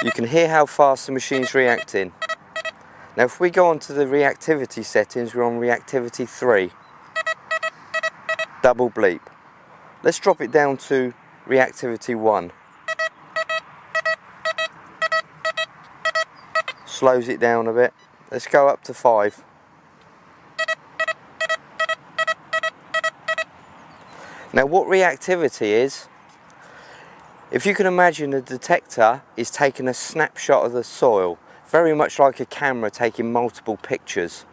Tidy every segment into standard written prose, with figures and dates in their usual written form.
You can hear how fast the machine's reacting. Now if we go on to the reactivity settings, we're on reactivity 3. Double bleep. Let's drop it down to reactivity 1. Slows it down a bit. Let's go up to 5. Now what reactivity is, if you can imagine a detector is taking a snapshot of the soil, very much like a camera taking multiple pictures.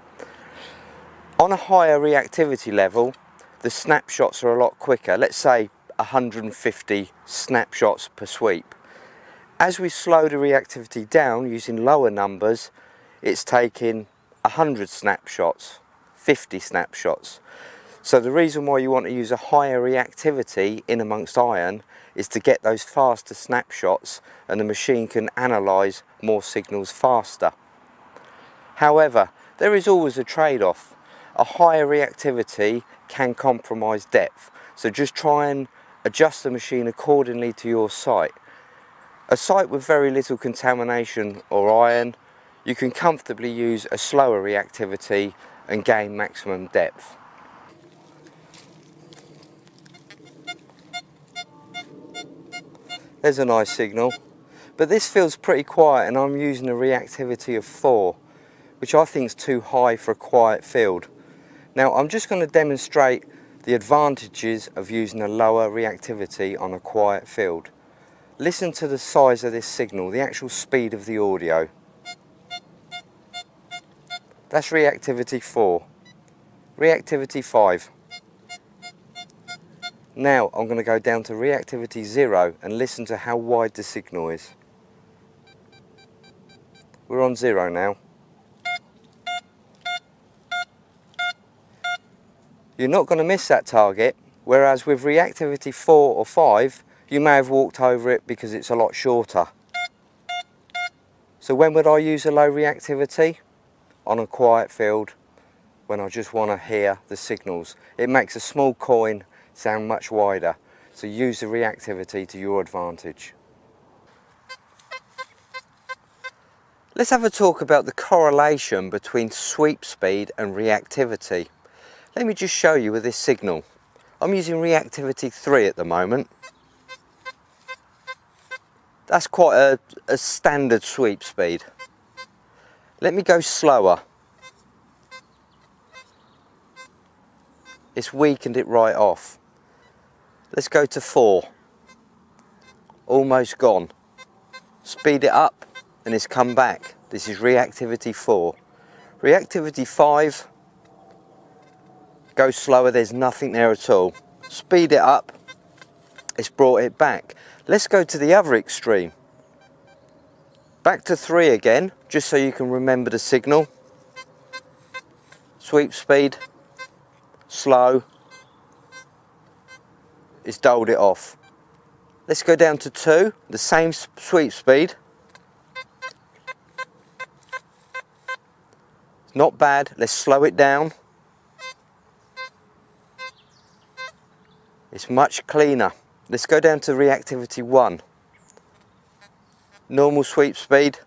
On a higher reactivity level, the snapshots are a lot quicker, let's say 150 snapshots per sweep. As we slow the reactivity down using lower numbers, it's taking 100 snapshots, 50 snapshots. So the reason why you want to use a higher reactivity in amongst iron is to get those faster snapshots, and the machine can analyse more signals faster. However, there is always a trade-off. A higher reactivity can compromise depth, so just try and adjust the machine accordingly to your site. A site with very little contamination or iron, you can comfortably use a slower reactivity and gain maximum depth. There's a nice signal, but this feels pretty quiet and I'm using a reactivity of 4, which I think is too high for a quiet field. Now I'm just going to demonstrate the advantages of using a lower reactivity on a quiet field. Listen to the size of this signal, the actual speed of the audio. That's reactivity 4. Reactivity 5. Now I'm going to go down to reactivity 0 and listen to how wide the signal is. We're on 0 now. You're not going to miss that target, whereas with reactivity 4 or 5 you may have walked over it because it's a lot shorter. So when would I use a low reactivity? On a quiet field, when I just want to hear the signals. It makes a small coin sound much wider, so use the reactivity to your advantage. Let's have a talk about the correlation between sweep speed and reactivity. Let me just show you with this signal. I'm using reactivity 3 at the moment. That's quite a standard sweep speed. Let me go slower. It's weakened it right off. Let's go to 4. Almost gone. Speed it up and it's come back. This is reactivity 4. Reactivity 5. Go slower, there's nothing there at all. Speed it up, it's brought it back. Let's go to the other extreme. Back to 3 again, just so you can remember the signal. Sweep speed, slow. It's dulled it off. Let's go down to 2, the same sweep speed. Not bad, let's slow it down. It's much cleaner. Let's go down to reactivity 1. Normal sweep speed,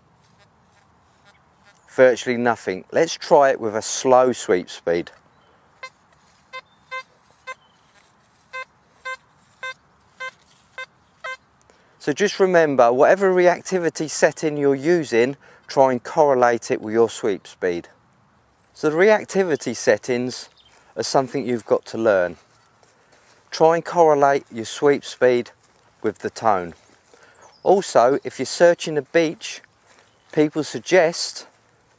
virtually nothing. Let's try it with a slow sweep speed. So just remember, whatever reactivity setting you're using, try and correlate it with your sweep speed. So the reactivity settings are something you've got to learn. Try and correlate your sweep speed with the tone. Also, if you're searching a beach, people suggest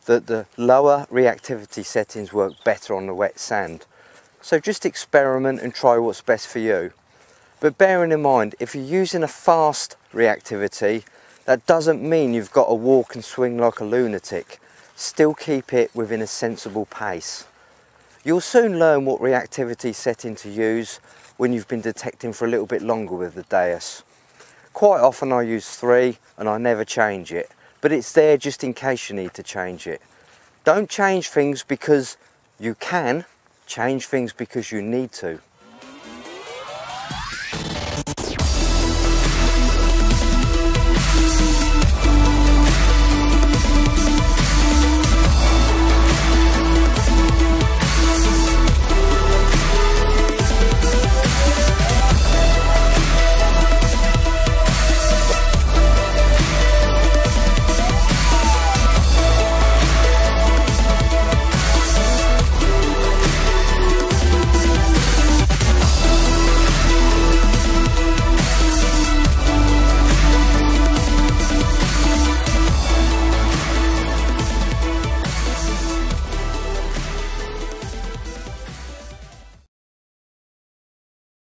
that the lower reactivity settings work better on the wet sand. So just experiment and try what's best for you. But bearing in mind, if you're using a fast reactivity, that doesn't mean you've got to walk and swing like a lunatic. Still keep it within a sensible pace. You'll soon learn what reactivity setting to use when you've been detecting for a little bit longer with the Deus. Quite often I use 3 and I never change it, but it's there just in case you need to change it. Don't change things because you can, change things because you need to.